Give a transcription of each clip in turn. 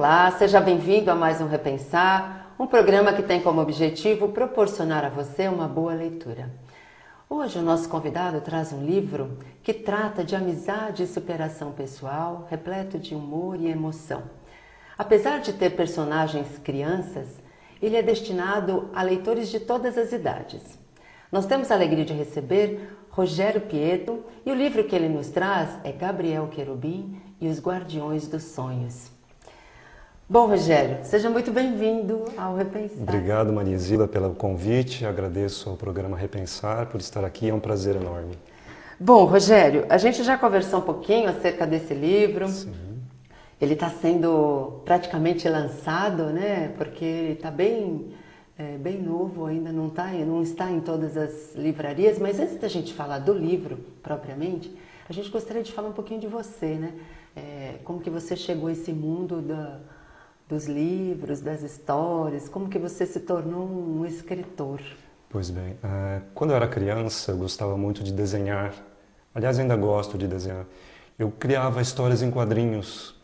Olá, seja bem-vindo a mais um Repensar, um programa que tem como objetivo proporcionar a você uma boa leitura. Hoje o nosso convidado traz um livro que trata de amizade e superação pessoal, repleto de humor e emoção. Apesar de ter personagens crianças, ele é destinado a leitores de todas as idades. Nós temos a alegria de receber Rogério Pietro e o livro que ele nos traz é Gabriel Querubim e os Guardiões dos Sonhos. Bom, Rogério, seja muito bem-vindo ao Repensar. Obrigado, Maria Zila, pelo convite. Agradeço ao programa Repensar por estar aqui. É um prazer enorme. Bom, Rogério, a gente já conversou um pouquinho acerca desse livro. Sim. Ele está sendo praticamente lançado, né? Porque ele está bem novo, ainda não está em todas as livrarias. Mas antes da gente falar do livro propriamente, a gente gostaria de falar um pouquinho de você, né? Como que você chegou a esse mundo dos livros, das histórias, como que você se tornou um escritor? Pois bem, quando eu era criança, eu gostava muito de desenhar. Aliás, ainda gosto de desenhar. Eu criava histórias em quadrinhos.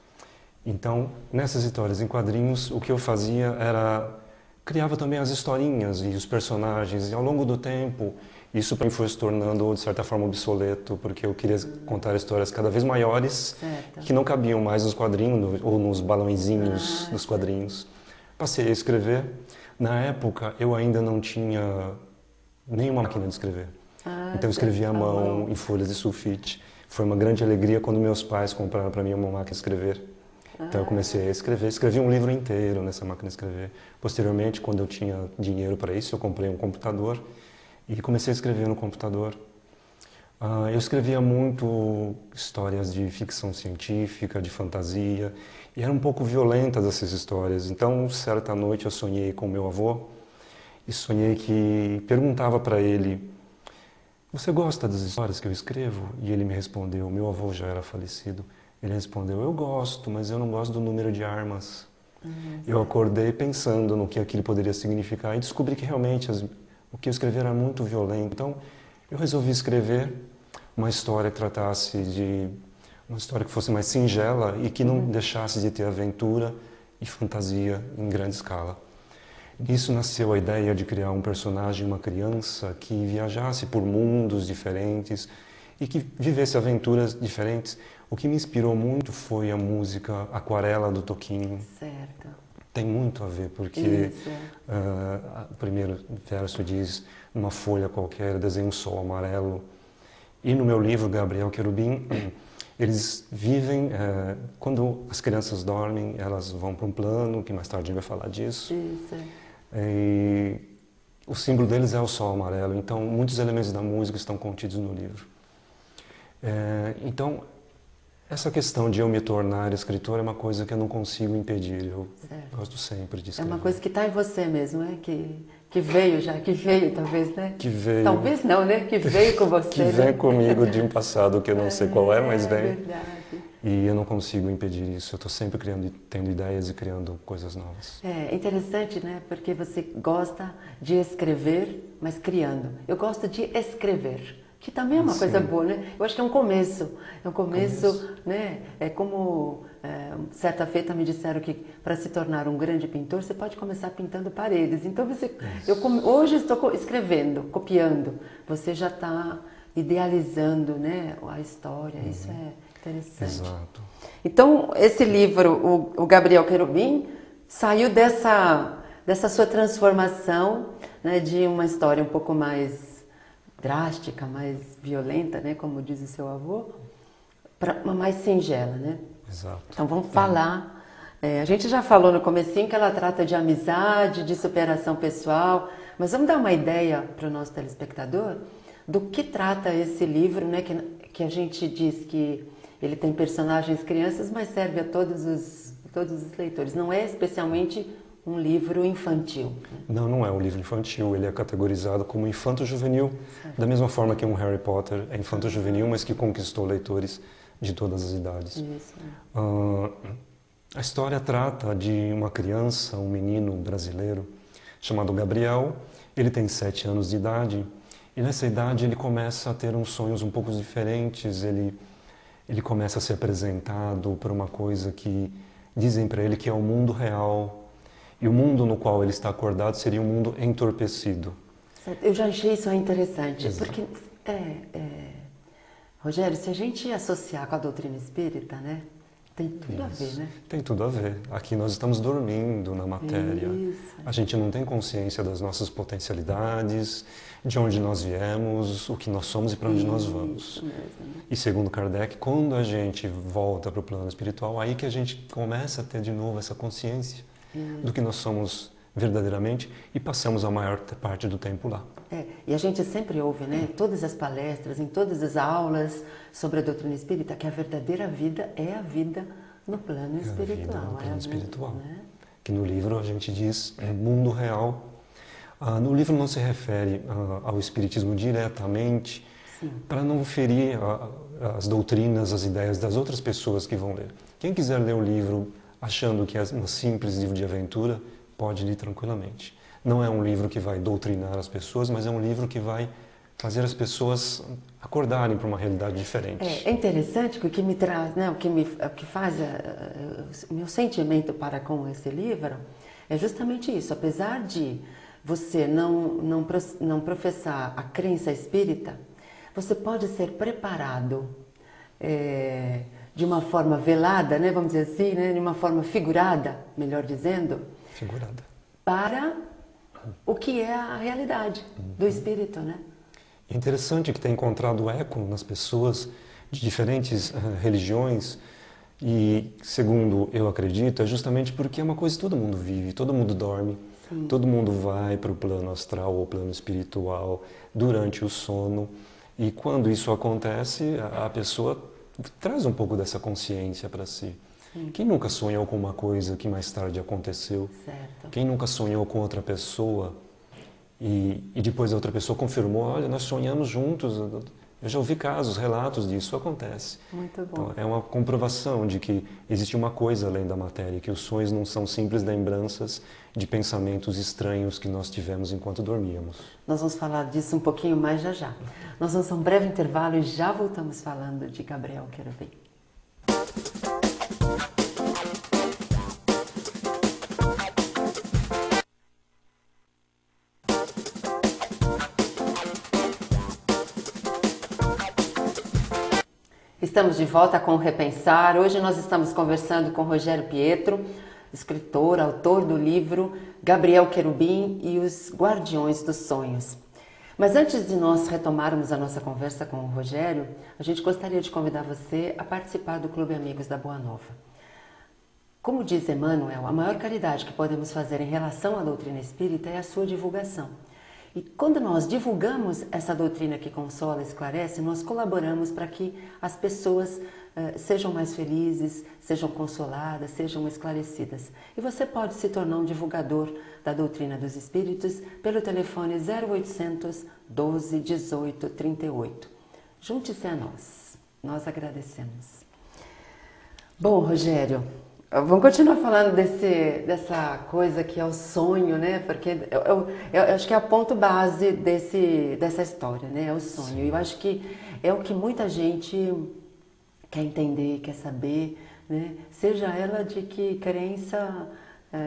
Então, nessas histórias em quadrinhos, o que eu fazia era... criava também as historinhas e os personagens. E ao longo do tempo, isso para mim foi se tornando, de certa forma, obsoleto, porque eu queria contar histórias cada vez maiores, certo, que não cabiam mais nos quadrinhos ou nos balãozinhos dos quadrinhos. Passei a escrever. Na época, eu ainda não tinha nenhuma máquina de escrever. Então eu escrevia à mão, em folhas de sulfite. Foi uma grande alegria quando meus pais compraram para mim uma máquina de escrever. Então eu comecei a escrever, escrevi um livro inteiro nessa máquina de escrever. Posteriormente, quando eu tinha dinheiro para isso, eu comprei um computador e comecei a escrever no computador. Eu escrevia muito histórias de ficção científica, de fantasia, e eram um pouco violentas essas histórias. Então, certa noite eu sonhei com meu avô e sonhei que perguntava para ele: "Você gosta das histórias que eu escrevo?" E ele me respondeu, meu avô já era falecido, ele respondeu: "Eu gosto, mas eu não gosto do número de armas." Eu acordei pensando no que aquilo poderia significar e descobri que realmente o que eu escrevi era muito violento. Então, eu resolvi escrever uma história que tratasse de... uma história que fosse mais singela e que não deixasse de ter aventura e fantasia em grande escala. Nisso nasceu a ideia de criar um personagem, uma criança, que viajasse por mundos diferentes e que vivesse aventuras diferentes. O que me inspirou muito foi a música Aquarela, do Toquinho. Certo. Tem muito a ver, porque o primeiro verso diz: "Numa folha qualquer desenho um sol amarelo." E no meu livro, Gabriel Querubim, eles vivem... quando as crianças dormem, elas vão para um plano, que mais tarde a gente vai falar disso. Isso. E o símbolo deles é o sol amarelo, então muitos elementos da música estão contidos no livro. Então, essa questão de eu me tornar escritor é uma coisa que eu não consigo impedir. Eu gosto sempre de escrever. É uma coisa que está em você mesmo, é? Que veio talvez, né? Que veio. Talvez não, né? Que veio com você. Que vem comigo de um passado que eu não sei qual é, mas vem. É verdade. E eu não consigo impedir isso. Eu estou sempre tendo ideias e criando coisas novas. É interessante, né? Porque você gosta de escrever, mas criando. Eu gosto de escrever, que também é uma coisa boa, né? Eu acho que é um começo. É um começo, né? É como certa feita me disseram que para se tornar um grande pintor, você pode começar pintando paredes. Então hoje estou escrevendo, copiando. Você já está idealizando, né? A história. Isso é interessante. Exato. Então, esse livro, o Gabriel Querubim, saiu dessa sua transformação, né, de uma história um pouco mais drástica, mais violenta, né, como diz o seu avô, para uma mais singela, né? Exato. Então vamos falar. A gente já falou no comecinho que ela trata de amizade, de superação pessoal, mas vamos dar uma ideia para o nosso telespectador do que trata esse livro, né, que a gente diz que ele tem personagens crianças, mas serve a todos os leitores. Não é especialmente um livro infantil. Não, não é um livro infantil. Ele é categorizado como infanto-juvenil, da mesma forma que um Harry Potter é infanto-juvenil, mas que conquistou leitores de todas as idades. Isso. A história trata de uma criança, um menino brasileiro, chamado Gabriel. Ele tem 7 anos de idade e nessa idade ele começa a ter uns sonhos um pouco diferentes. Ele começa a ser apresentado por uma coisa que dizem para ele que é o mundo real. E o mundo no qual ele está acordado seria um mundo entorpecido. Eu já achei isso interessante, Exato. porque, Rogério, se a gente associar com a doutrina espírita, né, tem tudo a ver, né? Tem tudo a ver. Aqui nós estamos dormindo na matéria. Isso. A gente não tem consciência das nossas potencialidades, de onde nós viemos, o que nós somos e para onde nós vamos. Isso mesmo, né? E segundo Kardec, quando a gente volta para o plano espiritual, aí que a gente começa a ter de novo essa consciência do que nós somos verdadeiramente e passamos a maior parte do tempo lá. E a gente sempre ouve, né, todas as palestras, em todas as aulas sobre a doutrina espírita, que a verdadeira vida é a vida no plano espiritual. No plano espiritual. Né? Que no livro a gente diz mundo real. No livro não se refere ao espiritismo diretamente, para não ferir as doutrinas, as ideias das outras pessoas que vão ler. Quem quiser ler o livro achando que é um simples livro de aventura, pode ler tranquilamente. Não é um livro que vai doutrinar as pessoas, mas é um livro que vai fazer as pessoas acordarem para uma realidade diferente. É interessante que o que me traz, né, o que faz o meu sentimento para com esse livro é justamente isso. Apesar de você não professar a crença espírita, você pode ser preparado de uma forma velada, né, vamos dizer assim, né, de uma forma figurada, melhor dizendo, para o que é a realidade do espírito, né? É interessante que tem encontrado eco nas pessoas de diferentes religiões e, segundo eu acredito, é justamente porque é uma coisa que todo mundo vive, todo mundo dorme, todo mundo vai para o plano astral ou plano espiritual durante o sono e quando isso acontece, a pessoa traz um pouco dessa consciência para si. Quem nunca sonhou com uma coisa que mais tarde aconteceu? Certo. Quem nunca sonhou com outra pessoa e depois a outra pessoa confirmou, olha, nós sonhamos juntos. Eu já ouvi casos, relatos disso, acontece. Muito bom. Então, é uma comprovação de que existe uma coisa além da matéria, que os sonhos não são simples lembranças de pensamentos estranhos que nós tivemos enquanto dormíamos. Nós vamos falar disso um pouquinho mais já já. Nós vamos a um breve intervalo e já voltamos falando de Gabriel Querubim. Estamos de volta com o Repensar. Hoje nós estamos conversando com Rogério Pietro, escritor, autor do livro Gabriel Querubim e os Guardiões dos Sonhos. Mas antes de nós retomarmos a nossa conversa com o Rogério, a gente gostaria de convidar você a participar do Clube Amigos da Boa Nova. Como diz Emmanuel, a maior caridade que podemos fazer em relação à doutrina espírita é a sua divulgação. E quando nós divulgamos essa doutrina que consola e esclarece, nós colaboramos para que as pessoas sejam mais felizes, sejam consoladas, sejam esclarecidas. E você pode se tornar um divulgador da doutrina dos espíritos pelo telefone 0800 12 18 38. Junte-se a nós. Nós agradecemos. Bom, Rogério, vamos continuar falando dessa coisa que é o sonho, né? Porque eu acho que é a ponto base dessa história, né? É o sonho. Sim. Eu acho que é o que muita gente quer entender, quer saber, né? Seja ela de que crença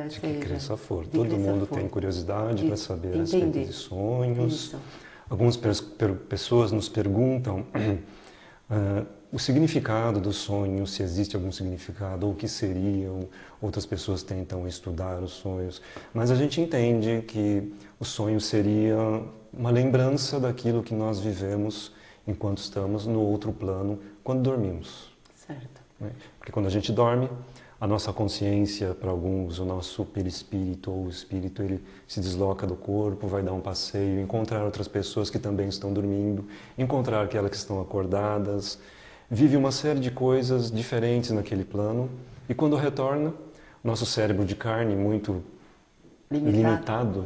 de que crença for. Todo mundo tem curiosidade para saber a respeito de sonhos. Isso. Algumas pessoas nos perguntam o significado dos sonhos, se existe algum significado, ou o que seriam. Outras pessoas tentam estudar os sonhos. Mas a gente entende que o sonho seria uma lembrança daquilo que nós vivemos enquanto estamos no outro plano, quando dormimos. Certo. Porque quando a gente dorme, a nossa consciência, para alguns, o nosso perispírito ou o espírito, ele se desloca do corpo, vai dar um passeio, encontrar outras pessoas que também estão dormindo, encontrar aquelas que estão acordadas, vive uma série de coisas diferentes naquele plano e quando retorna, nosso cérebro de carne muito limitado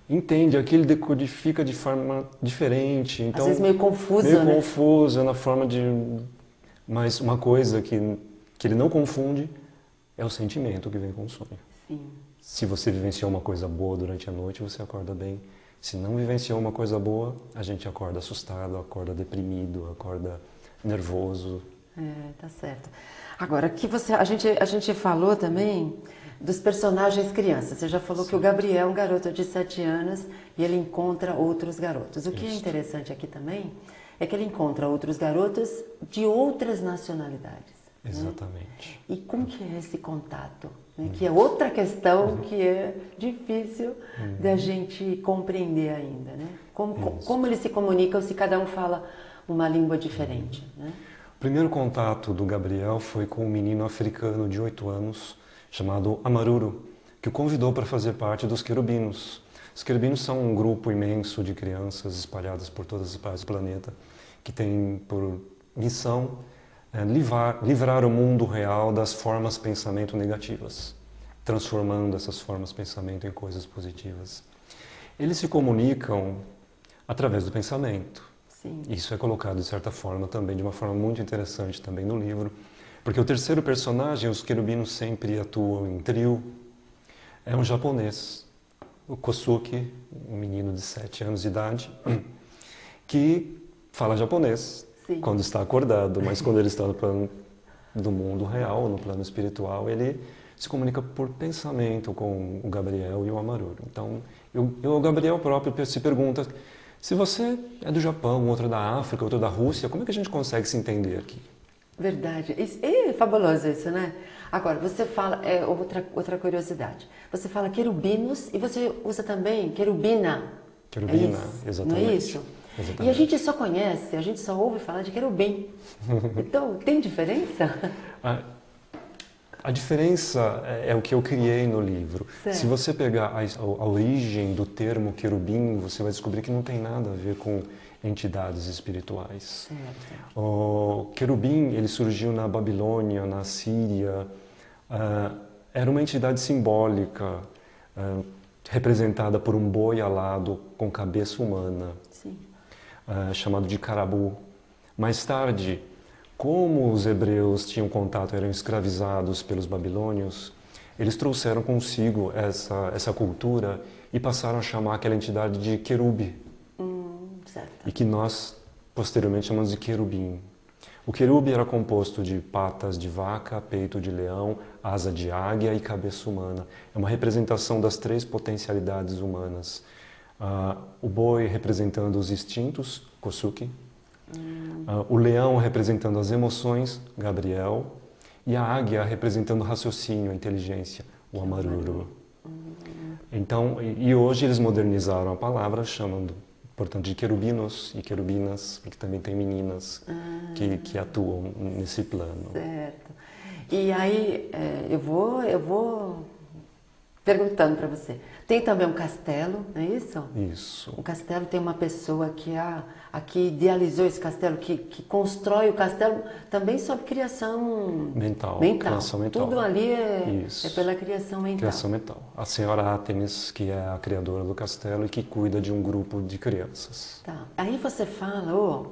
entende aquilo, decodifica de forma diferente. Então, às vezes meio confuso, né? Meio confuso, na forma de... Mas uma coisa que ele não confunde é o sentimento que vem com o sonho. Sim. Se você vivenciou uma coisa boa durante a noite, você acorda bem. Se não vivenciou uma coisa boa, a gente acorda assustado, acorda deprimido, acorda nervoso. Tá certo. Agora, a gente falou também dos personagens crianças. Você já falou que o Gabriel é um garoto de 7 anos e ele encontra outros garotos. O que é interessante aqui também é que ele encontra outros garotos de outras nacionalidades. Exatamente. Né? E como que é esse contato? Né? Que é outra questão que é difícil da gente compreender ainda. Né? Como eles se comunicam se cada um fala uma língua diferente? Né? O primeiro contato do Gabriel foi com um menino africano de 8 anos, chamado Amaruro, que o convidou para fazer parte dos querubinos. Os querubinos são um grupo imenso de crianças espalhadas por todas as partes do planeta, que tem por missão livrar o mundo real das formas de pensamento negativas, transformando essas formas de pensamento em coisas positivas. Eles se comunicam através do pensamento. Sim. Isso é colocado, de certa forma, também de uma forma muito interessante também no livro, porque o terceiro personagem, os querubinos sempre atuam em trio, é um japonês, o Kosuke, um menino de 7 anos de idade, que fala japonês. Sim. Quando está acordado, mas quando ele está no plano do mundo real, no plano espiritual, ele se comunica por pensamento com o Gabriel e o Amaruro. Então, o Gabriel próprio se pergunta: se você é do Japão, outro da África, outro da Rússia, como é que a gente consegue se entender aqui? Verdade. É fabuloso isso, né? Agora, você fala, outra curiosidade, você fala querubinos e você usa também querubina. Querubina, exatamente. Não é isso? Exatamente. E a gente só conhece, a gente só ouve falar de querubim. Então, tem diferença? A diferença é o que eu criei no livro. Certo. Se você pegar a origem do termo querubim, você vai descobrir que não tem nada a ver com entidades espirituais. Certo. O querubim, ele surgiu na Babilônia, na Síria. Era uma entidade simbólica, representada por um boi alado com cabeça humana, chamado de carabu. Mais tarde, como os hebreus tinham contato, eram escravizados pelos babilônios, eles trouxeram consigo essa cultura e passaram a chamar aquela entidade de querube. E que nós, posteriormente, chamamos de querubim. O querube era composto de patas de vaca, peito de leão, asa de águia e cabeça humana. É uma representação das 3 potencialidades humanas. O boi representando os instintos, Kosuke. O leão representando as emoções, Gabriel. E a águia representando o raciocínio, a inteligência, o Amaruro. Então, e hoje eles modernizaram a palavra, chamando, portanto, de querubinos e querubinas, porque também tem meninas que atuam nesse plano. Certo. E aí, eu vou perguntando para você. Tem também um castelo, não é isso? Isso. O castelo tem uma pessoa que idealizou esse castelo, que constrói o castelo também sob criação mental. Criação mental. Tudo ali é pela criação mental. Criação mental. A senhora Artemis, que é a criadora do castelo e que cuida de um grupo de crianças. Tá. Aí você fala,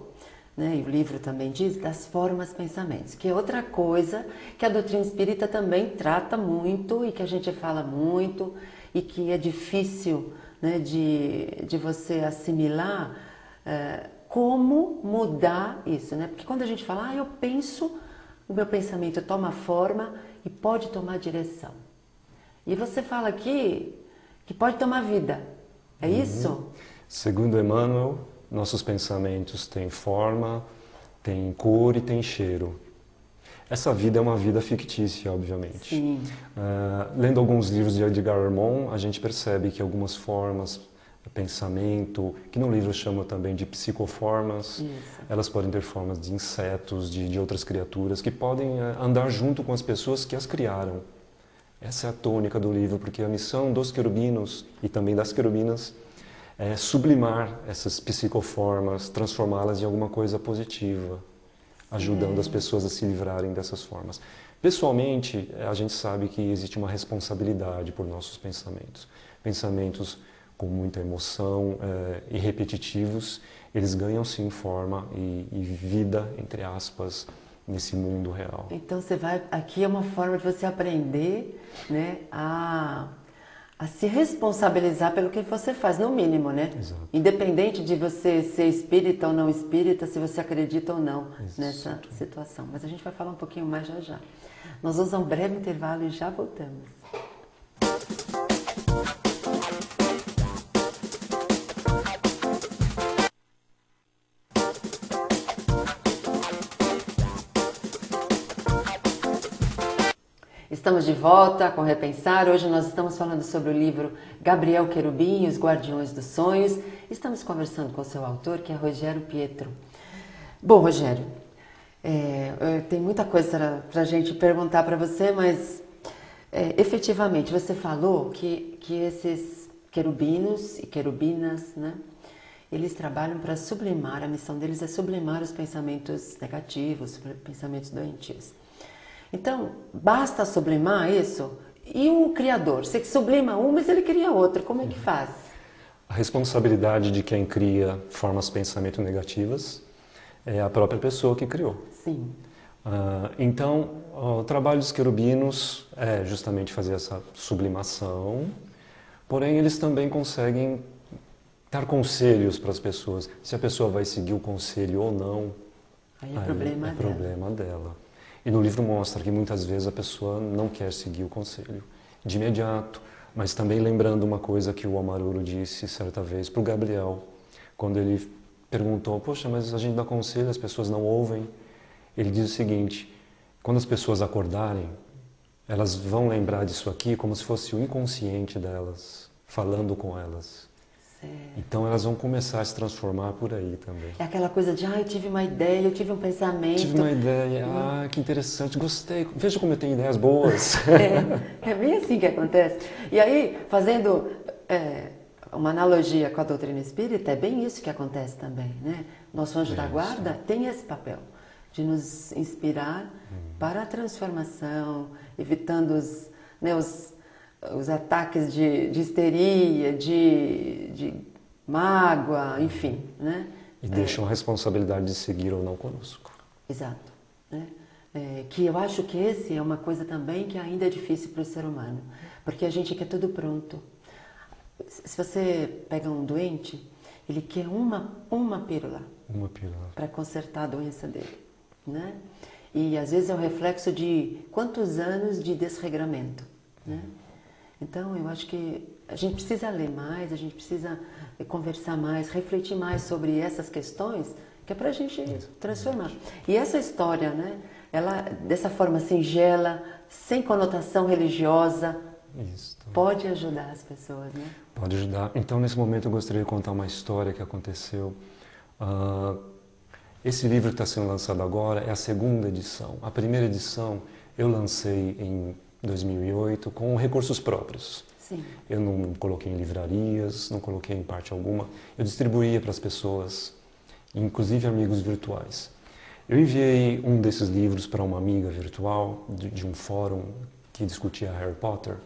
né, e o livro também diz, das formas pensamentos, que é outra coisa que a doutrina espírita também trata muito e que a gente fala muito e que é difícil, né, de você assimilar como mudar isso, né? Porque quando a gente fala, eu penso, o meu pensamento toma forma e pode tomar direção. E você fala aqui que pode tomar vida, é isso? Segundo Emmanuel, nossos pensamentos têm forma, têm cor e têm cheiro. Essa vida é uma vida fictícia, obviamente. Sim. Lendo alguns livros de Edgar Armond, a gente percebe que algumas formas, pensamento, que no livro chama também de psicoformas, elas podem ter formas de insetos, de outras criaturas, que podem andar junto com as pessoas que as criaram. Essa é a tônica do livro, porque a missão dos querubinos e também das querubinas é sublimar essas psicoformas, transformá-las em alguma coisa positiva, ajudando as pessoas a se livrarem dessas formas. Pessoalmente, a gente sabe que existe uma responsabilidade por nossos pensamentos. Pensamentos com muita emoção e repetitivos, eles ganham sim forma e vida, entre aspas, nesse mundo real. Então aqui é uma forma de você aprender, né, a a se responsabilizar pelo que você faz, no mínimo, né? Exato. Independente de você ser espírita ou não espírita, se você acredita ou não Exato. nessa situação. Mas a gente vai falar um pouquinho mais já já. Nós vamos a um breve intervalo e já voltamos. Estamos de volta com Repensar. Hoje nós estamos falando sobre o livro Gabriel Querubim, Os Guardiões dos Sonhos. Estamos conversando com o seu autor, que é Rogério Pietro. Bom, Rogério, tem muita coisa para a gente perguntar para você, mas efetivamente você falou que esses querubinos e querubinas, né, eles trabalham para sublimar, a missão deles é sublimar os pensamentos negativos, pensamentos doentios. Então, basta sublimar isso? E o criador? Você sublima um, mas ele cria outro. Como é que faz? A responsabilidade de quem cria formas de pensamento negativas é a própria pessoa que criou. Sim. Então, o trabalho dos querubinos é justamente fazer essa sublimação, porém eles também conseguem dar conselhos para as pessoas. Se a pessoa vai seguir o conselho ou não, aí é problema dela. E no livro mostra que muitas vezes a pessoa não quer seguir o conselho de imediato, mas também lembrando uma coisa que o Amaruro disse certa vez para o Gabriel, quando ele perguntou, poxa, mas a gente dá conselho, as pessoas não ouvem. Ele diz o seguinte, quando as pessoas acordarem, elas vão lembrar disso aqui como se fosse o inconsciente delas, falando com elas. Então elas vão começar a se transformar por aí também. É aquela coisa de, eu tive uma ideia, eu tive um pensamento. Tive uma ideia, que interessante, gostei. Veja como eu tenho ideias boas. É bem assim que acontece. E aí, fazendo uma analogia com a doutrina espírita, é bem isso que acontece também, né? Nosso anjo da guarda tem esse papel de nos inspirar para a transformação, evitando os ataques de histeria, de mágoa, enfim, né? E deixam a responsabilidade de seguir ou não conosco. Exato. Né? Que eu acho que esse é uma coisa também que ainda é difícil para o ser humano, porque a gente quer tudo pronto. Se você pega um doente, ele quer uma pílula. Uma pílula. Para consertar a doença dele, né? E às vezes é o reflexo de quantos anos de desregramento, né? Então, eu acho que a gente precisa ler mais, a gente precisa conversar mais, refletir mais sobre essas questões, que é para a gente transformar. E essa história, né, ela, dessa forma singela, sem conotação religiosa, pode ajudar as pessoas, né? Pode ajudar. Então, nesse momento, eu gostaria de contar uma história que aconteceu. Esse livro que está sendo lançado agora é a segunda edição. A primeira edição eu lancei em 2008 com recursos próprios. Sim. Eu não coloquei em livrarias, não coloquei em parte alguma. Eu distribuía para as pessoas, inclusive amigos virtuais. Eu enviei um desses livros para uma amiga virtual de um fórum que discutia Harry Potter.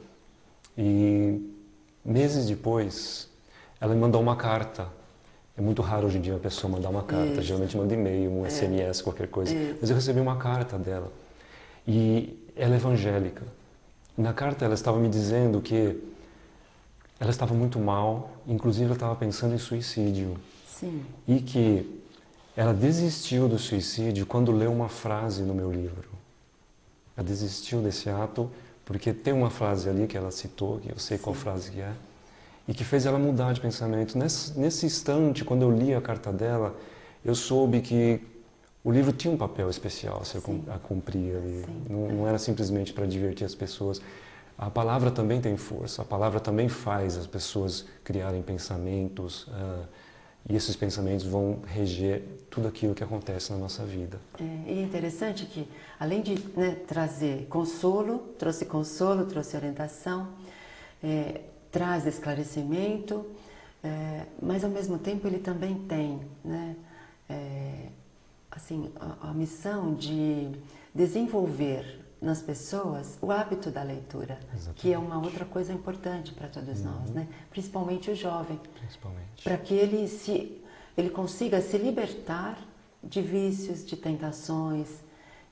E meses depois, ela me mandou uma carta. É muito raro hoje em dia a pessoa mandar uma carta. Geralmente manda e-mail, um SMS, qualquer coisa. Mas eu recebi uma carta dela. E ela é evangélica. Na carta ela estava me dizendo que ela estava muito mal, inclusive ela estava pensando em suicídio. Sim. E que ela desistiu do suicídio quando leu uma frase no meu livro. Ela desistiu desse ato porque tem uma frase ali que ela citou, que eu sei qual frase que é, e que fez ela mudar de pensamento. Nesse instante, quando eu li a carta dela, eu soube que o livro tinha um papel especial a cumprir ali. Não era simplesmente para divertir as pessoas. A palavra também tem força, a palavra também faz as pessoas criarem pensamentos, e esses pensamentos vão reger tudo aquilo que acontece na nossa vida. E é interessante que, além de trazer consolo, trouxe orientação, traz esclarecimento, mas ao mesmo tempo ele também tem, né, assim, a missão de desenvolver nas pessoas o hábito da leitura. Exatamente. Que é uma outra coisa importante para todos nós, né? Principalmente o jovem, para que ele consiga se libertar de vícios, de tentações,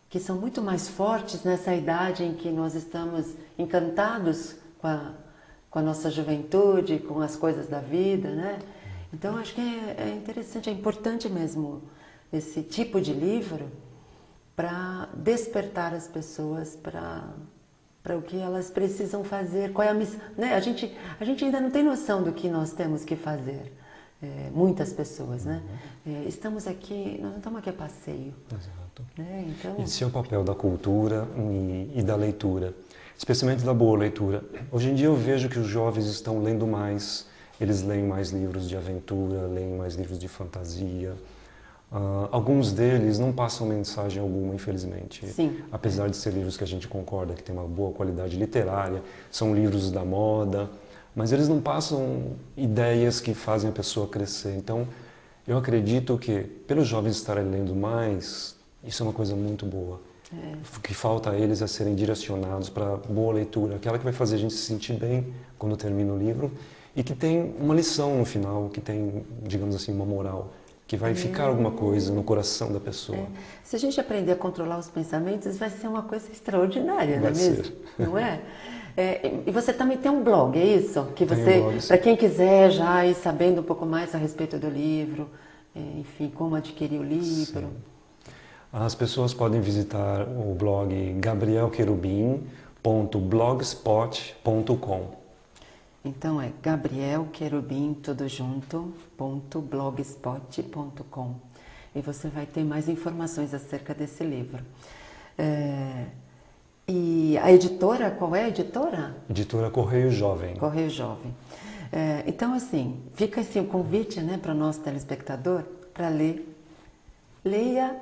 que são muito mais fortes nessa idade em que nós estamos encantados com a nossa juventude, com as coisas da vida, né? Então acho que é interessante, é importante mesmo esse tipo de livro para despertar as pessoas para o que elas precisam fazer, qual é a missão, né? A gente ainda não tem noção do que nós temos que fazer, muitas pessoas, né? Estamos aqui, nós não estamos aqui a passeio. Exato. Né? Então... Esse é o papel da cultura e da leitura, especialmente da boa leitura. Hoje em dia eu vejo que os jovens estão lendo mais, eles leem mais livros de aventura, leem mais livros de fantasia. Alguns deles não passam mensagem alguma, infelizmente. Sim. Apesar de ser livros que a gente concorda que tem uma boa qualidade literária, são livros da moda, mas eles não passam ideias que fazem a pessoa crescer. Então, eu acredito que, pelos jovens estarem lendo mais, isso é uma coisa muito boa. O que falta a eles é serem direcionados para boa leitura, aquela que vai fazer a gente se sentir bem quando termina o livro e que tem uma lição no final, que tem, digamos assim, uma moral, que vai ficar alguma coisa no coração da pessoa. Se a gente aprender a controlar os pensamentos, vai ser uma coisa extraordinária, não é mesmo? Não é? E você também tem um blog, é isso? Que você, para quem quiser já ir sabendo um pouco mais a respeito do livro, enfim, como adquirir o livro. Sim. As pessoas podem visitar o blog gabrielquerubim.blogspot.com. Então é gabrielquerubim, tudo junto, .blogspot.com. E você vai ter mais informações acerca desse livro. E a editora, qual é a editora? Editora Correio Jovem. Correio Jovem. Então, assim, fica assim o convite, né, para o nosso telespectador para ler. Leia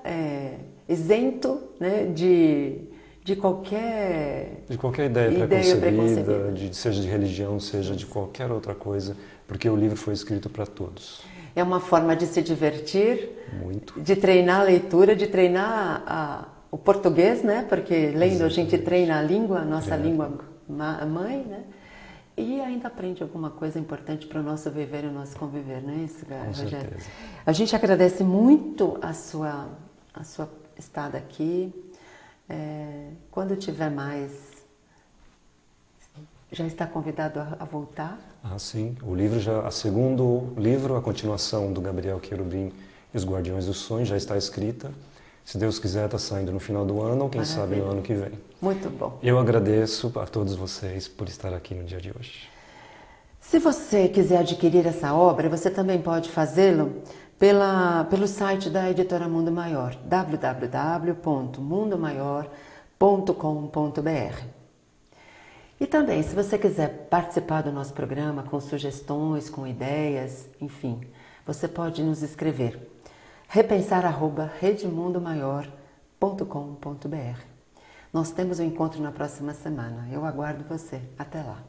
isento, né, de qualquer ideia preconcebida, seja de religião, seja de qualquer outra coisa, porque o livro foi escrito para todos. É uma forma de se divertir, muito, de treinar a leitura, de treinar o português, né? Porque lendo a gente treina a língua, a nossa língua mãe, né? E ainda aprende alguma coisa importante para o nosso viver e o nosso conviver, não é isso, Rogério? Certeza. A gente agradece muito a sua estada aqui. Quando tiver mais, já está convidado a voltar? Sim. O livro segundo livro, a continuação do Gabriel Querubim e os Guardiões dos Sonhos, já está escrita. Se Deus quiser, está saindo no final do ano ou quem sabe no ano que vem. Muito bom. Eu agradeço a todos vocês por estar aqui no dia de hoje. Se você quiser adquirir essa obra, você também pode fazê-lo pelo site da Editora Mundo Maior, www.mundomaior.com.br. E também, se você quiser participar do nosso programa com sugestões, com ideias, enfim, você pode nos escrever repensar@redemundomaior.com.br. Nós temos um encontro na próxima semana. Eu aguardo você. Até lá.